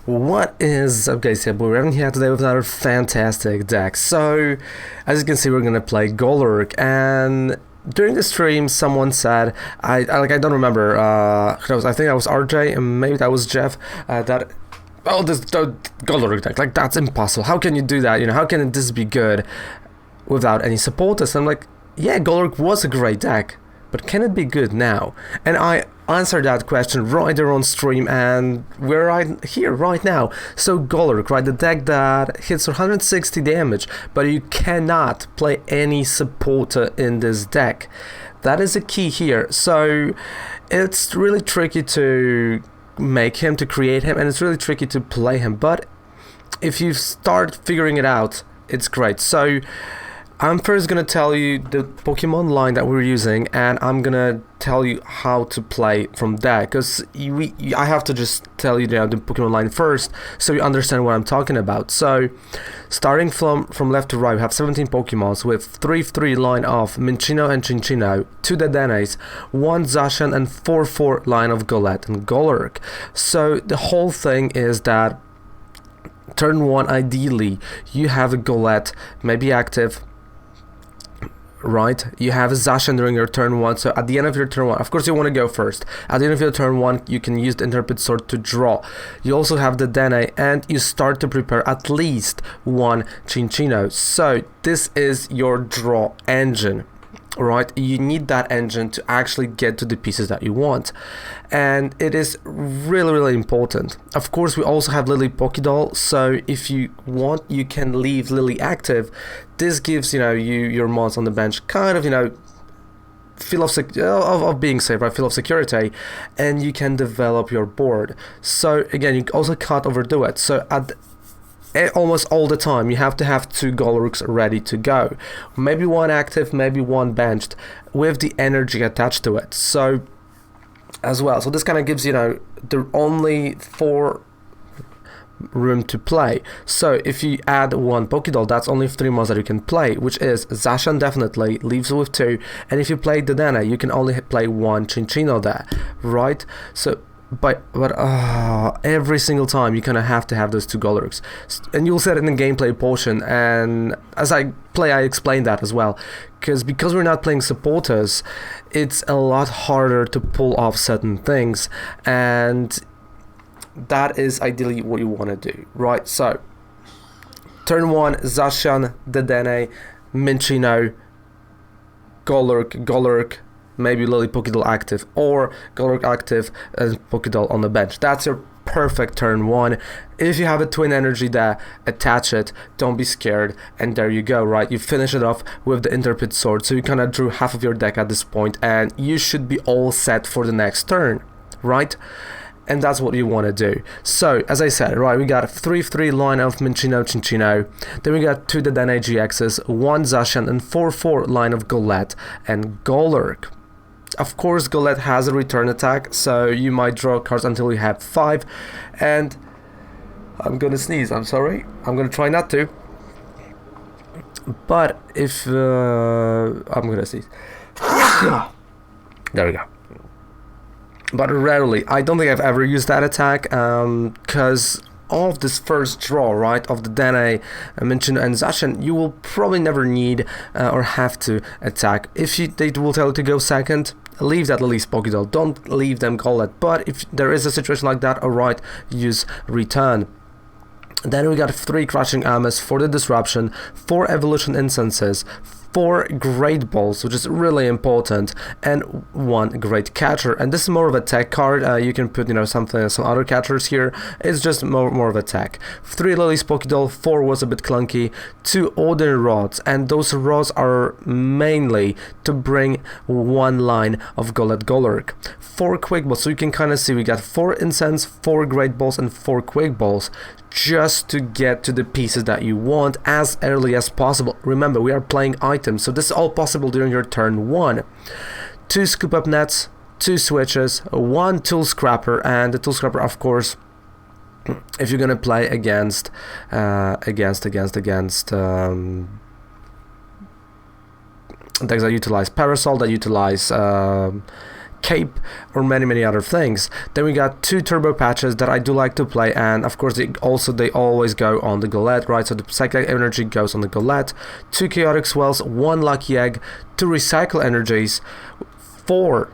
What is up, guys? Yeah, we're having here today with another fantastic deck. So, as you can see, we're gonna play Golurk, and during the stream, someone said, I don't remember, I think that was RJ, and maybe that was Jeff, that, oh, this Golurk deck, like, that's impossible. How can you do that? You know, how can this be good without any supporters? And I'm like, yeah, Golurk was a great deck, but can it be good now? And I answered that question right there on stream, and we're right here right now. So Golurk, right, the deck that hits 160 damage, but you cannot play any supporter in this deck. That is a key here. So it's really tricky to make him, to create him, and it's really tricky to play him, but if you start figuring it out, it's great. So I'm first gonna tell you the Pokemon line that we're using, and I'm gonna tell you how to play from that, because I have to just tell you the Pokemon line first so you understand what I'm talking about. So starting from left to right, we have 17 Pokemons with 3-3 line of Cinccino and Cinccino, 2 Dedenes, 1 Zacian, and 4-4 line of Golett and Golurk. So the whole thing is that turn 1, ideally you have a Golett maybe active, right? You have a Zacian during your turn 1, so at the end of your turn 1, of course you want to go first. At the end of your turn 1, you can use the Interpret Sword to draw. You also have the Dene, and you start to prepare at least 1 Cinccino. So this is your draw engine, right? You need that engine to actually get to the pieces that you want, and it is really important. Of course, we also have Lily Pokédoll, so if you want, you can leave Lily active. This gives your mons on the bench kind of feel of being safe, right? Feel of security, and you can develop your board. So again, you also can't overdo it. So at almost all the time you have to have 2 Golurks ready to go, maybe 1 active, maybe 1 benched with the energy attached to it, so as well. So this kind of gives the only 4 room to play. So if you add 1 Pokédoll, that's only 3 monsters that you can play, which is Zacian definitely leaves with 2, and if you play Dedenne, you can only play 1 Cinccino there, right? So but every single time you kind of have to have those 2 Golurks, and you'll see it in the gameplay portion, and as I play I explain that as well, because we're not playing supporters, it's a lot harder to pull off certain things, and that is ideally what you want to do, right? So turn 1, Zacian, Dedenne, Cinccino, Golurk, maybe Lily Pokédoll active, or Golurk active and Pokédoll on the bench. That's your perfect turn 1. If you have a twin energy there, attach it, don't be scared, and there you go, right? You finish it off with the Interpret Sword, so you kind of drew half of your deck at this point, and you should be all set for the next turn, right? And that's what you want to do. So as I said, right, we got a 3-3 line of Cinccino, then we got 2 Dedenne GXs, 1 Zacian, and 4-4 line of Golett and Golurk. Of course, Golett has a return attack, so you might draw cards until you have 5, and I'm gonna sneeze, I'm sorry, I'm gonna try not to, but if I'm gonna sneeze, there we go. But rarely, I don't think I've ever used that attack, because of this first draw, right, of the Dene, Cinccino, and Zacian, you will probably never need or have to attack. If they will tell you to go second, leave that Lily's Pokédoll, don't leave them Golett, but if there is a situation like that, alright, use return. Then we got 3 Crushing Armors for the disruption, 4 Evolution Incenses, 4 Great Balls, which is really important, and 1 Great Catcher. And this is more of a tech card. You can put some other catchers here. It's just more of a tech. 3 Lily's Pokédoll, 4 was a bit clunky, 2 Odin Rods, and those rods are mainly to bring 1 line of Golurk. 4 Quick Balls, so you can kind of see we got 4 Incense, 4 Great Balls, and 4 Quick Balls, just to get to the pieces that you want as early as possible. Remember, we are playing items, so this is all possible during your turn 1. 2 Scoop Up Nets, 2 Switches, 1 Tool Scrapper, and the Tool Scrapper, of course, if you're gonna play against decks that utilize Parasol, that utilize cape, or many other things. Then we got 2 turbo patches that I do like to play, and of course they always go on the Golurk, right? So the psychic energy goes on the Golurk, 2 chaotic swells, 1 lucky egg, 2 recycle energies, 4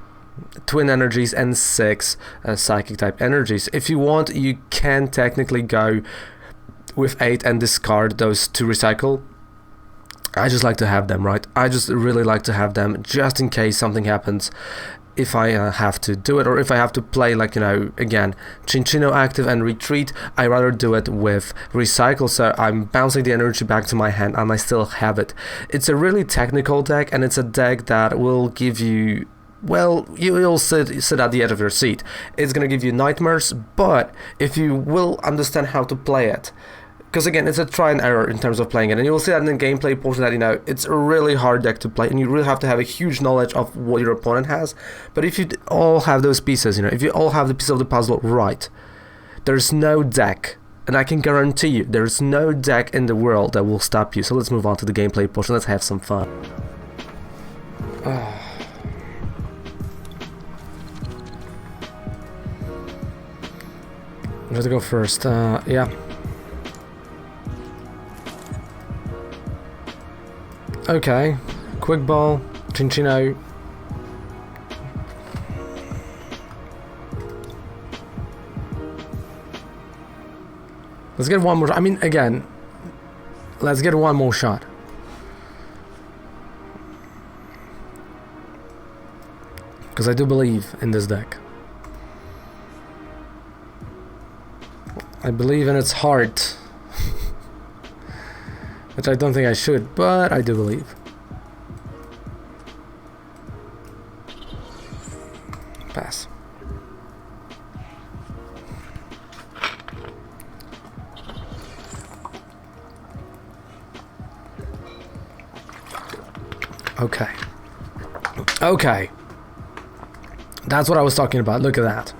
twin energies, and 6 psychic type energies. If you want, you can technically go with 8 and discard those 2 recycle. I just like to have them, right? I just really like to have them just in case something happens, if I have to do it, or if I have to play, like, you know, again, Cinccino active and retreat, I rather do it with recycle, so I'm bouncing the energy back to my hand and I still have it. It's a really technical deck, and it's a deck that will give you, well, you'll sit at the edge of your seat. It's gonna give you nightmares, but if you will understand how to play it, because again, it's a try and error in terms of playing it, and you'll see that in the gameplay portion that, you know, it's a really hard deck to play, and you really have to have a huge knowledge of what your opponent has. But if you all have those pieces, you know, if you all have the piece of the puzzle right, there's no deck, and I can guarantee you, there's no deck in the world that will stop you. So let's move on to the gameplay portion. Let's have some fun. Let's go first. Yeah. Okay, quick ball, Cinccino. Let's get one more. I mean, again, let's get one more shot. Because I do believe in this deck. I believe in its heart. Which I don't think I should, but I do believe. Pass. Okay. Okay. That's what I was talking about. Look at that.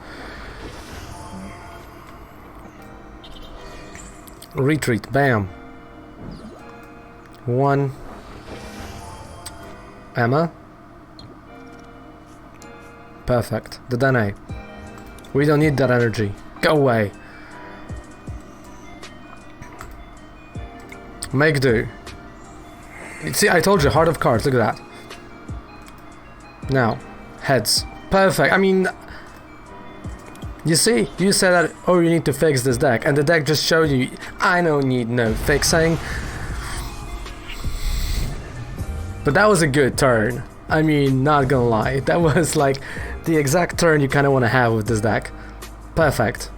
Retreat. Bam. 1 Emma. Perfect. The Danae. We don't need that energy. Go away. Make do. See, I told you, heart of cards. Look at that. Now, heads. Perfect. I mean, you see, you said that, oh, you need to fix this deck, and the deck just showed you, I don't need no fixing. But that was a good turn. I mean, not gonna lie. That was like the exact turn you kind of want to have with this deck. Perfect.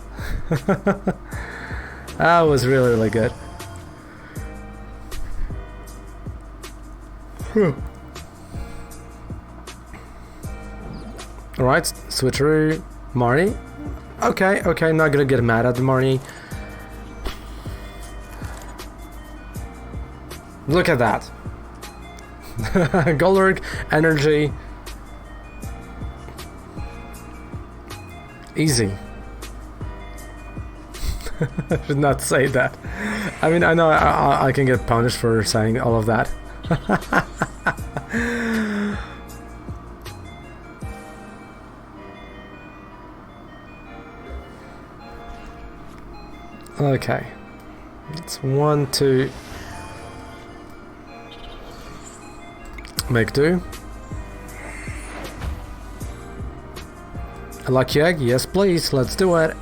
That was really good. Alright, switcheroo. Marnie. Okay, not gonna get mad at the Marnie. Look at that. Golurk, energy. Easy. I should not say that. I mean, I know I can get punished for saying all of that. Okay. It's 1, 2. Make do. A lucky egg? Yes, please. Let's do it.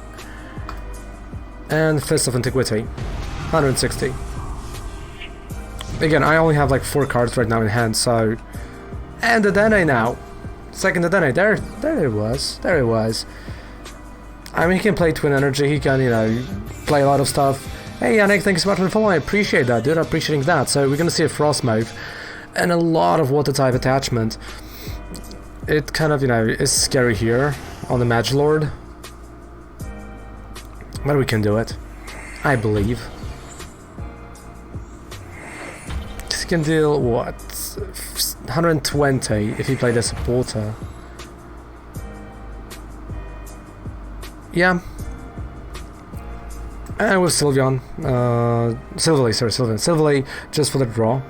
And Fist of Antiquity. 160. Again, I only have like 4 cards right now in hand, so... And the Danae now. Second the Danae. There it was. There it was. I mean, he can play Twin Energy. He can, you know, play a lot of stuff. Hey, Yannick, thank you so much for the follow. I appreciate that, dude. I'm appreciating that. So we're gonna see a Frost move. And a lot of water type attachment. It kind of, you know, is scary here on the Magilord. But we can do it. I believe. He can deal, what? 120 if he played a supporter. Yeah. And with Sylveon. Sylveon, just for the draw.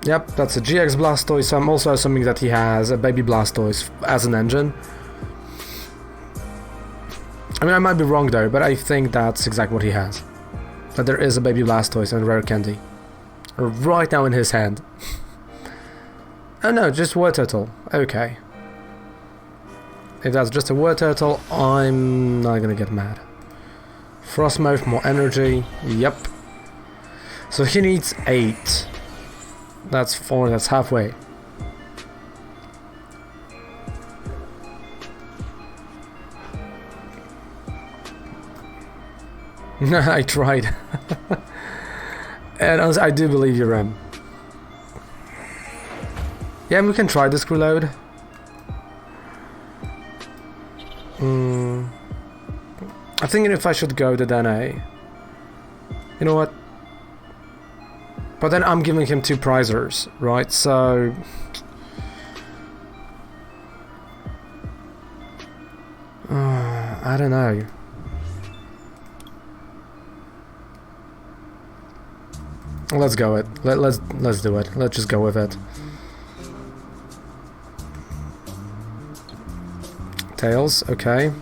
Yep, that's a GX Blastoise, so I'm also assuming that he has a baby Blastoise as an engine. I mean, I might be wrong though, but I think that's exactly what he has. But there is a baby Blastoise and rare candy. Right now in his hand. Oh no, just War Turtle. Okay. If that's just a War Turtle, I'm not gonna get mad. Frostmoth, more energy. Yep. So he needs 8. That's 4, that's halfway. I tried. And I do believe you're in. Yeah, we can try this reload. I'm thinking if I should go to Dene. You know what? But then I'm giving him 2 prizers, right? So... I don't know. Let's go it. Let's do it. Let's just go with it. Tails, okay.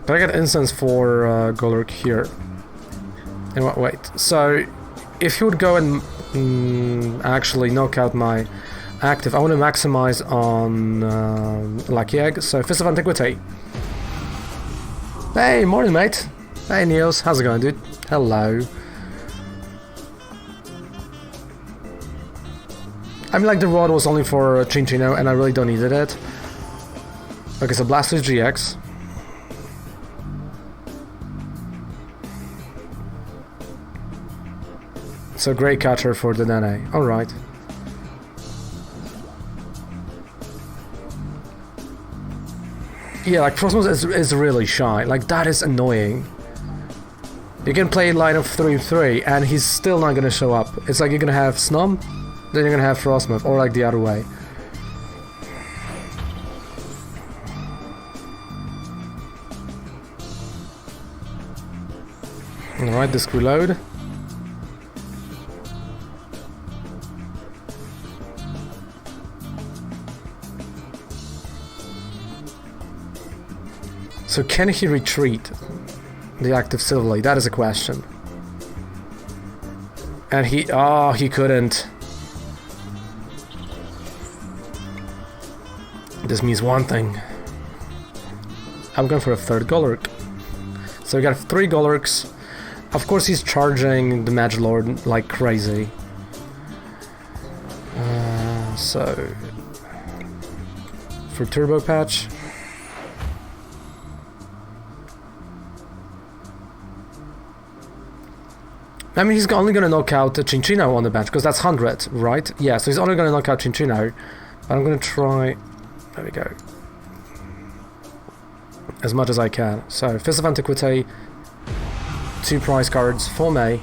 But I get instance for Golurk here. You know what, wait. So, if he would go and actually knock out my active, I want to maximize on Lucky Egg. So, Fist of Antiquity. Hey, morning mate. Hey Niels, how's it going dude? Hello. I mean, like, the rod was only for Cinccino and I really don't needed it. Okay, so Blastoise GX. So Great Catcher for the Dene. Alright. Yeah, like Frostmoth is really shy. Like, that is annoying. You can play line of 3-3 and he's still not gonna show up. It's like you're gonna have Snom, then you're gonna have Frostmoth, or like the other way. Alright, disc reload. So can he retreat the active Silverlay? That is a question. And he couldn't. This means one thing. I'm going for a 3rd Golurk. So we got 3 Golurks. Of course he's charging the Magilord like crazy. So... for Turbo Patch... I mean, he's only gonna knock out Cinccino on the bench, because that's 100, right? Yeah, so he's only gonna knock out Cinccino. But I'm gonna try... There we go. As much as I can. So, Fist of Antiquity, 2 prize cards for me.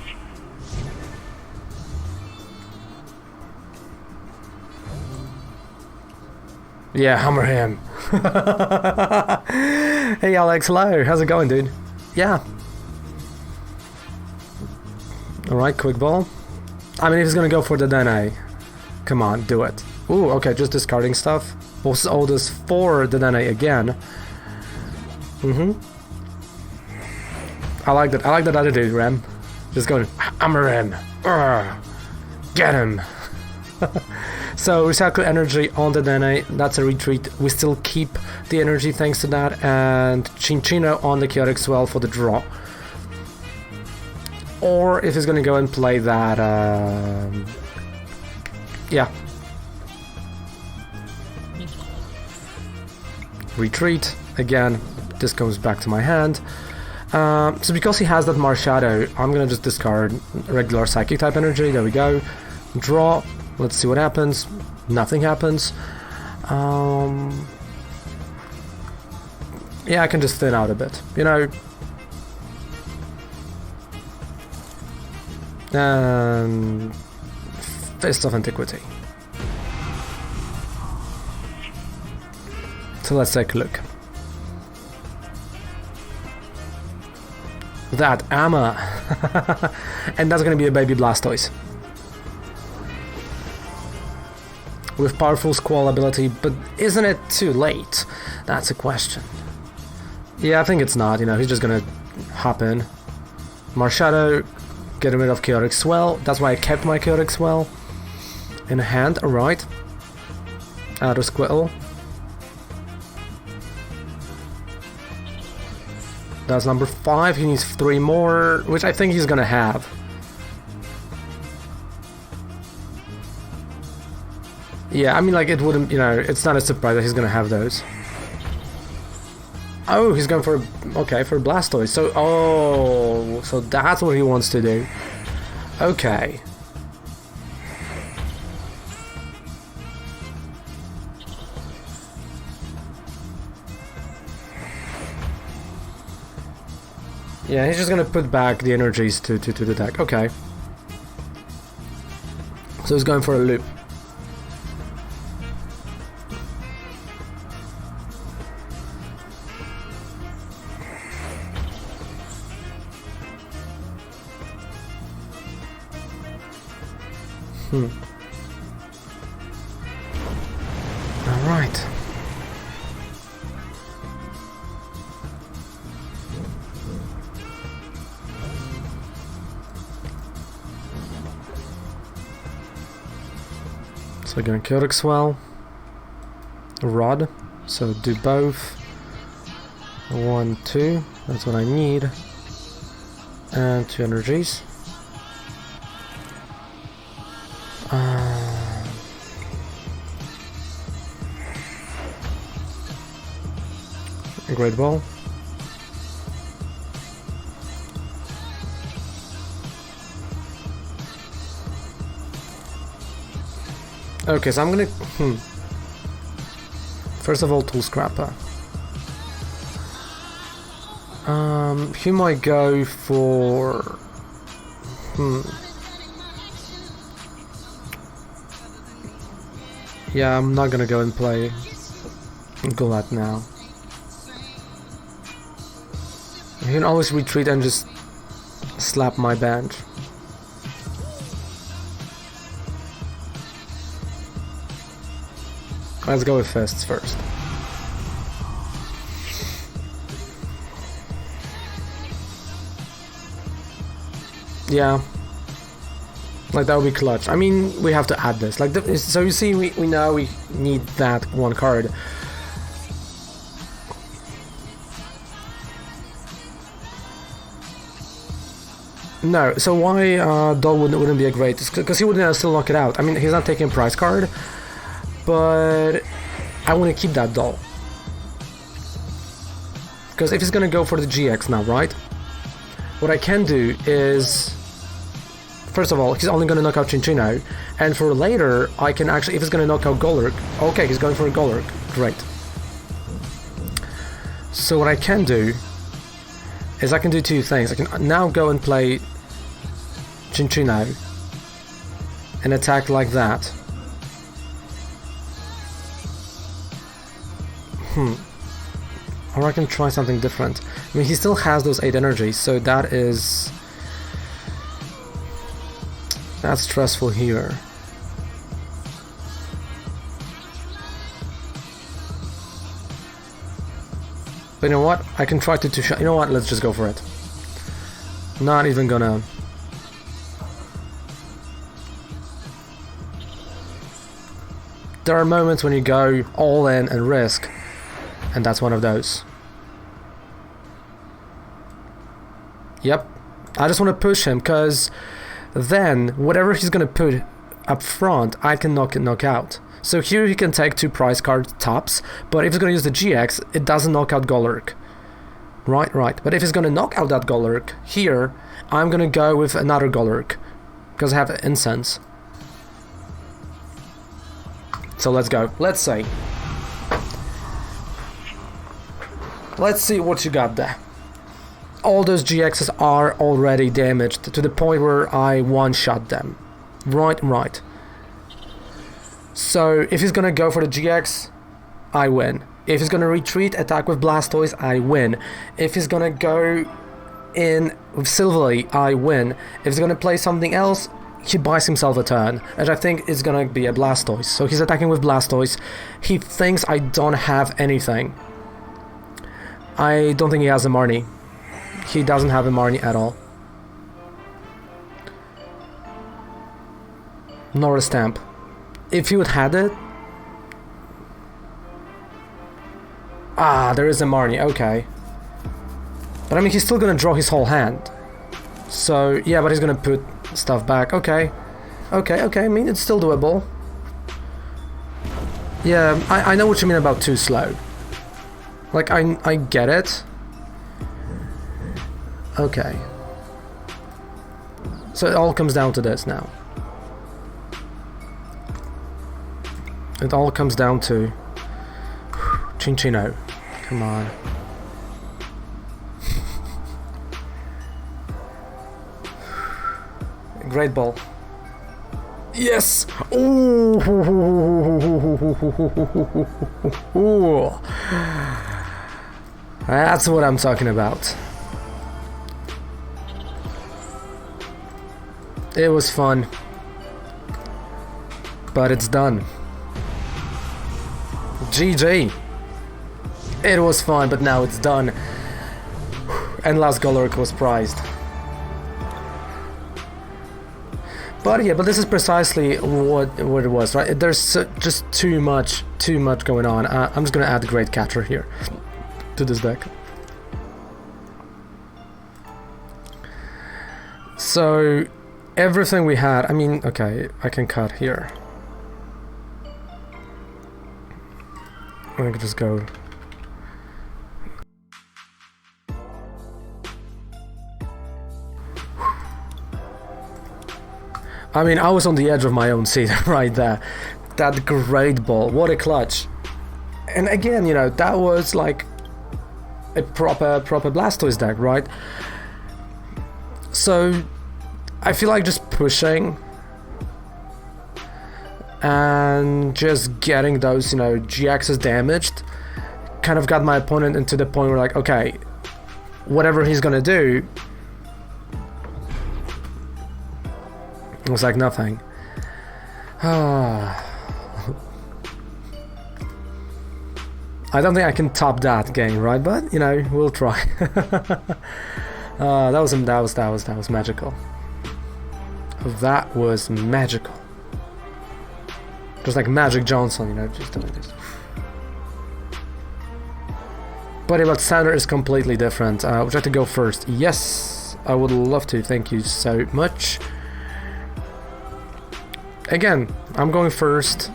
Yeah, hammer him. Hey Alex, hello, how's it going, dude? Yeah. Alright, quick ball. I mean, if he's gonna go for the Dene, come on, do it. Ooh, okay, just discarding stuff. We'll all this for the Dene again. I like that. I like that attitude, Rem. Just going, hammer him. Get him. So, recycle energy on the Dene. That's a retreat. We still keep the energy thanks to that. And Cinccino on the Chaotic Swell for the draw. Or if he's gonna go and play that, yeah. Retreat, again, this comes back to my hand. So because he has that Marshadow, I'm gonna just discard regular Psychic type energy, there we go. Draw, let's see what happens. Nothing happens. Yeah, I can just thin out a bit, you know. And Fist of Antiquity. So let's take a look. that armor. And that's gonna be a baby Blastoise. With powerful Squall ability, but isn't it too late? That's a question. Yeah, I think it's not, you know, he's just gonna hop in. Marshadow, getting rid of Chaotic Swell. That's why I kept my Chaotic Swell in hand, alright. Out of Squirtle. That's number 5, he needs 3 more, which I think he's gonna have. Yeah, I mean, like, it wouldn't, you know, it's not a surprise that he's gonna have those. Oh, he's going for, okay, for Blastoise. So, oh, so that's what he wants to do. Okay. Yeah, he's just gonna put back the energies to the deck. Okay. So he's going for a loop. All right. So we're going Chaotic Swell, Rod, so do both. 1, 2, that's what I need. And 2 energies. Great Ball. Okay, so I'm gonna... First of all, Tool Scrapper. He might go for... Yeah, I'm not gonna go and play Golurk now. You can always retreat and just slap my bench. Let's go with fists first. Yeah. Like, that would be clutch. I mean, we have to add this. Like, so you see, we know we need that one card. No, so why Doll wouldn't be a great... Because he wouldn't still knock it out. I mean, he's not taking a prize card, but I want to keep that Doll. Because if he's going to go for the GX now, right? What I can do is... First of all, he's only going to knock out Cinccino, and for later, I can actually... If he's going to knock out Golurk... Okay, he's going for a Golurk. Great. So what I can do is I can do 2 things. I can now go and play Cinccino and attack like that. Or I can try something different. I mean, he still has those 8 energies, so that's stressful here. But you know what? I can try to shot. You know what? Let's just go for it. Not even gonna... There are moments when you go all in and risk, and that's one of those. Yep. I just want to push him, because then, whatever he's gonna put up front, I can knock out. So here he can take 2 prize cards tops, but if he's gonna use the GX, it doesn't knock out Golurk. Right. But if he's gonna knock out that Golurk, here, I'm gonna go with another Golurk, because I have Incense. So let's go. Let's see. Let's see what you got there. All those GXs are already damaged to the point where I one-shot them. Right. So if he's gonna go for the GX, I win. If he's gonna retreat, attack with Blastoise, I win. If he's gonna go in with Silverly, I win. If he's gonna play something else, he buys himself a turn, and I think it's gonna be a Blastoise. So he's attacking with Blastoise. He thinks I don't have anything. I don't think he has a Marnie. He doesn't have a Marnie at all. Nor a Stamp. If he would had it... Ah, there is a Marnie, okay. But I mean, he's still gonna draw his whole hand. So, yeah, but he's gonna put stuff back. Okay. Okay, I mean, it's still doable. Yeah, I know what you mean about too slow. Like, I get it. Okay. So it all comes down to this now. It all comes down to... Cinccino. Come on. Great ball. Yes! Ooh. That's what I'm talking about. It was fun. But it's done. GG. It was fun, but now it's done. And last Golurk was prized. But yeah, but this is precisely what it was, right? There's just too much going on. I'm just gonna add Great Catcher here to this deck. So everything we had, I mean, okay, I can cut here. I can just go. I mean, I was on the edge of my own seat right there. That great ball, what a clutch. And again, you know, that was like a proper Blastoise deck, right? So I feel like just pushing and just getting those, you know, GXs damaged kind of got my opponent into the point where, like, okay, whatever he's gonna do, it was like nothing. I don't think I can top that game, right? But you know, we'll try. That was magical. That was magical. Just like Magic Johnson, you know, just doing this. But Sander is completely different. Would you like to go first? Yes, I would love to. Thank you so much. Again, I'm going first.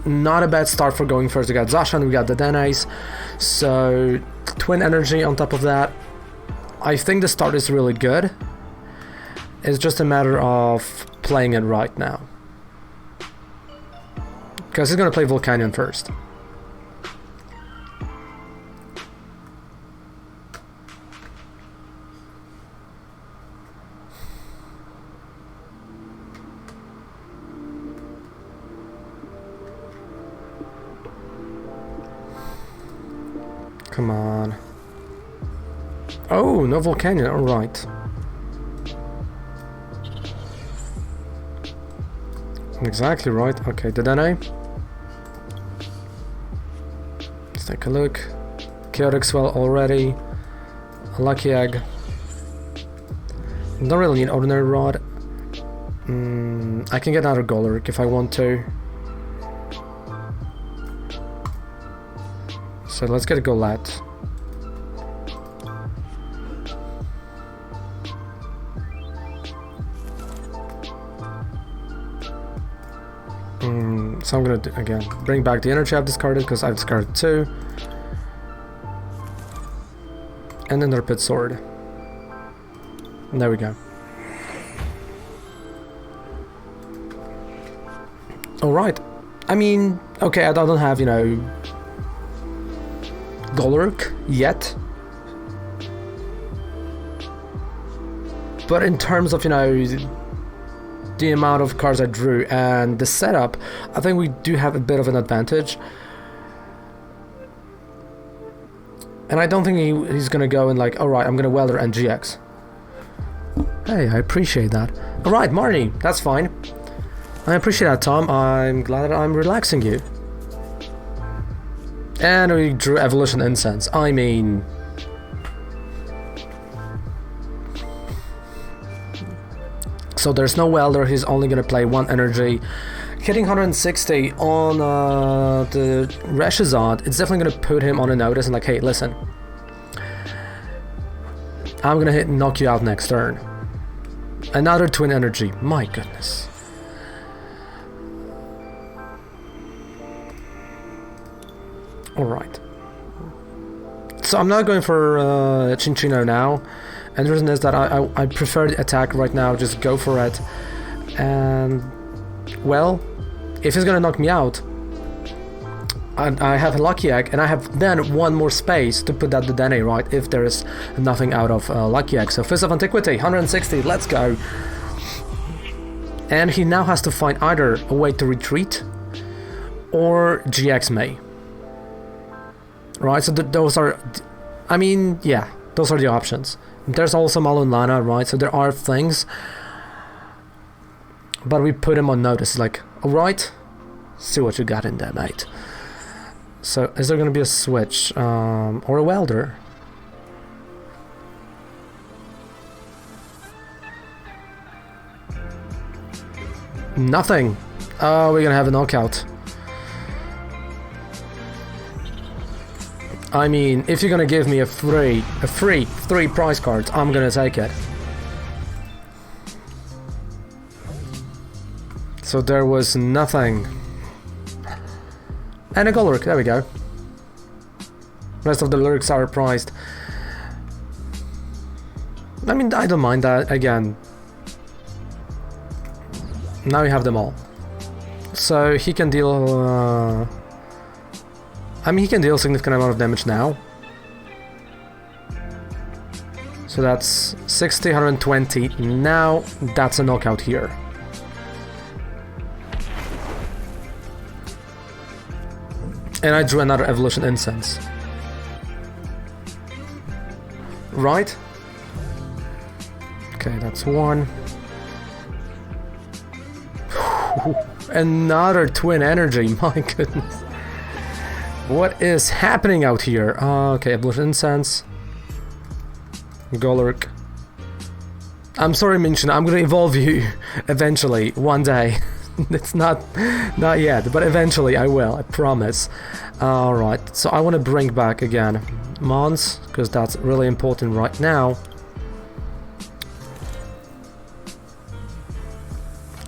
Not a bad start for going first. We got Zacian, we got the Denays. So, Twin Energy on top of that. I think the start is really good. It's just a matter of playing it right now. Because he's going to play Volcanion first. Come on. Oh, no Volcanion, alright. Exactly right. Okay, the Dene. Let's take a look. Chaotic Swell already. A Lucky Egg. Don't really need Ordinary Rod. I can get another Golurk if I want to. So let's get a Golett. So I'm gonna do, again, bring back the energy I've discarded because I've discarded 2. And then their Pit Sword. And there we go. Alright. I mean, okay, I don't have, you know, Golurk yet. But in terms of, you know, the amount of cards I drew and the setup, I think we do have a bit of an advantage. And I don't think he's gonna go and like, alright, I'm gonna welder and GX. Hey, I appreciate that. Alright, Marnie, that's fine. I appreciate that, Tom. I'm glad that I'm relaxing you. And we drew Evolution Incense. I mean... So there's no welder, he's only gonna play 1 energy. Hitting 160 on the Reshazad, it's definitely gonna put him on a notice and like, hey, listen. I'm gonna knock you out next turn. Another twin energy, my goodness. Alright. So I'm not going for Cinccino now. And the reason is that I prefer the attack right now, just go for it. And, well, if he's gonna knock me out, I have a Lucky Egg, and I have then 1 more space to put that Dedenne, right, if there is nothing out of Lucky Egg. So Fist of Antiquity, 160, let's go. And he now has to find either a way to retreat, or GX May. Right, so those are, I mean, yeah, those are the options. There's also Malon Lana, right, so there are things, but we put him on notice, like, alright, see what you got in there, mate. So, is there gonna be a switch, or a welder? Nothing! Oh, we're gonna have a knockout. I mean, if you're gonna give me a free 3 prize cards, I'm gonna take it. So there was nothing. And a Golurk, there we go. Rest of the lyrics are priced. I mean, I don't mind that, again. Now we have them all. So he can deal... I mean, he can deal a significant amount of damage now. So that's 60, 120. Now that's a knockout here. And I drew another Evolution Incense. Right? Okay, that's 1. Another twin energy, my goodness. What is happening out here? Okay, Evolution Incense. Golurk. I'm sorry, Minchin, I'm gonna evolve you eventually, one day. It's not yet, but eventually I will, I promise. Alright, so I want to bring back again Mons, because that's really important right now.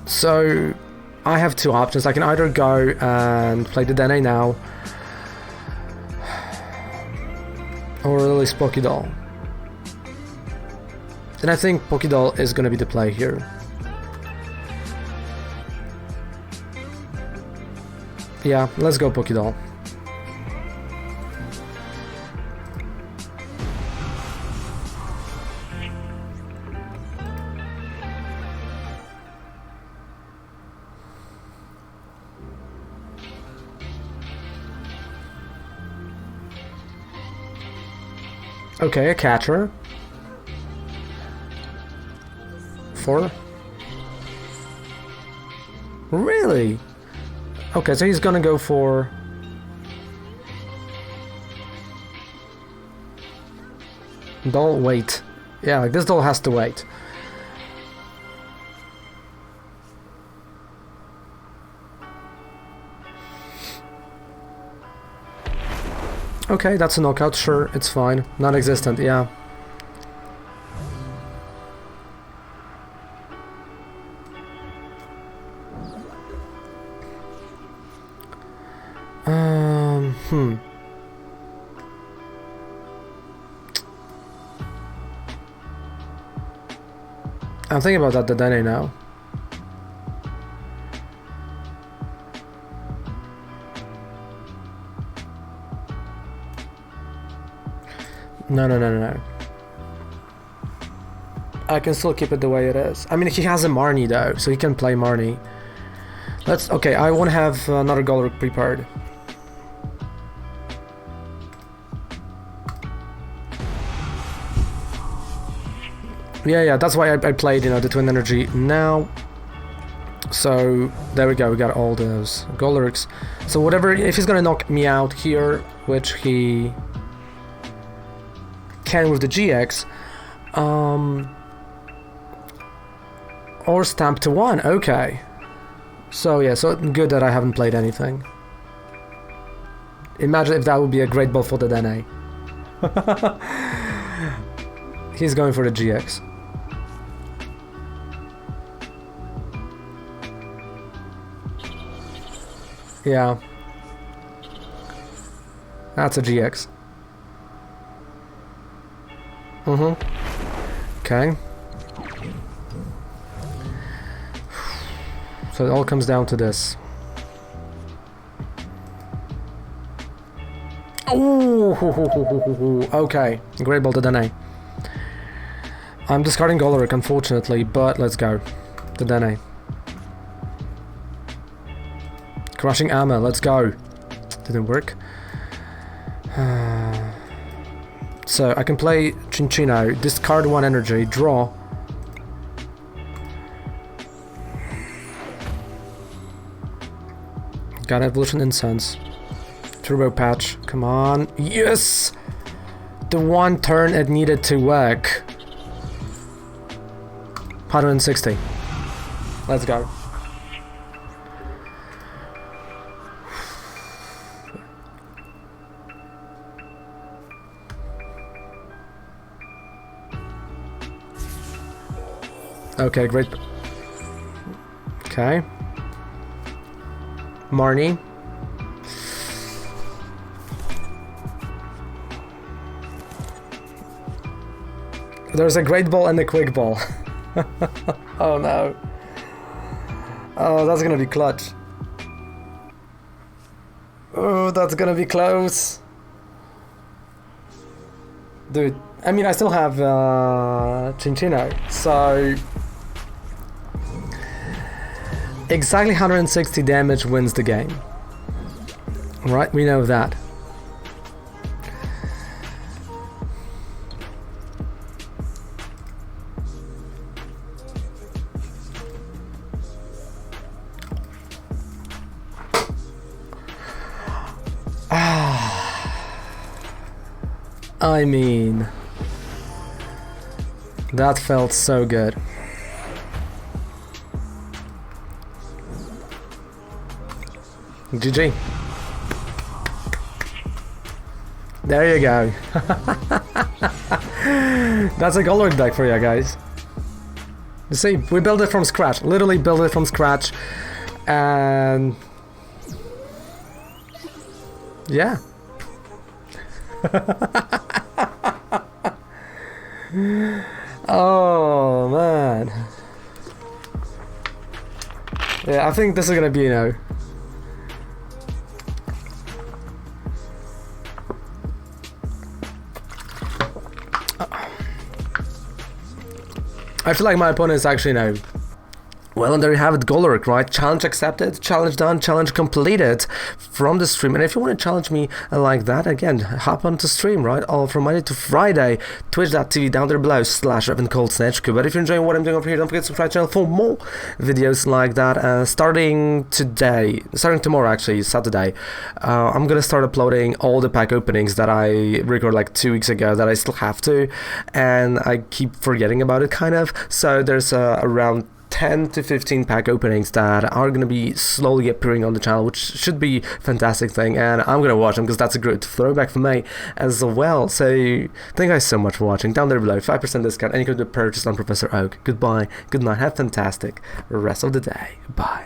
So I have 2 options. I can either go and play the Dedenne now, or release Pokédoll. And I think Pokédoll is gonna be the play here. Yeah, let's go Pokédoll. Okay, a catcher. 4. Really? Okay, so he's gonna go for... Doll, wait. Yeah, like this doll has to wait. Okay, that's a knockout, sure, it's fine. Non-existent, yeah. I'm thinking about that Dedenne now. No. I can still keep it the way it is. I mean, he has a Marnie though, so he can play Marnie. Let's... Okay, I want to have another Golurk prepared. Yeah, that's why I played, you know, the twin energy now. So there we go, we got all those Golurks. So whatever, if he's gonna knock me out here, which he can with the GX, or stamp to 1, okay. So yeah, so good that I haven't played anything. Imagine if that would be a great ball for the Dene. He's going for the GX. Yeah. That's a GX. Okay. So it all comes down to this. Oh, okay. Great ball to Dene. I'm discarding Golurk, unfortunately, but let's go. The Dene. Crushing Armor, let's go. Didn't work. So I can play Cinccino, discard 1 energy, draw. Got Evolution Incense. Turbo Patch, come on. Yes! The 1 turn it needed to work. 160. Let's go. Okay, great. Okay. Marnie. There's a great ball and a quick ball. Oh no. Oh, that's gonna be clutch. Oh, that's gonna be close. Dude, I mean, I still have Cinccino, so exactly 160 damage wins the game. Right, we know that. I mean, that felt so good. GG. There you go. That's a Golurk deck for you guys. You see, we built it from scratch. Literally built it from scratch. And yeah. Oh man. Yeah, I think this is gonna be, you know, I feel like my opponent is actually, you know, well, and there you have it, Golurk, right? Challenge accepted, challenge done, challenge completed from the stream. And if you want to challenge me like that, again, hop onto stream, right? All from Monday to Friday, twitch.tv down there below /EvanColdSnatchQ. But if you're enjoying what I'm doing over here, don't forget to subscribe to the channel for more videos like that. Starting tomorrow, actually, Saturday, I'm gonna start uploading all the pack openings that I recorded like 2 weeks ago that I still have to, and I keep forgetting about it, kind of. So there's around 10 to 15 pack openings that are going to be slowly appearing on the channel, which should be a fantastic thing, and I'm going to watch them because that's a great throwback for me as well. So thank you guys so much for watching. Down there below, 5% discount, and you can purchase on Professor Oak. Goodbye, good night, have a fantastic rest of the day. Bye.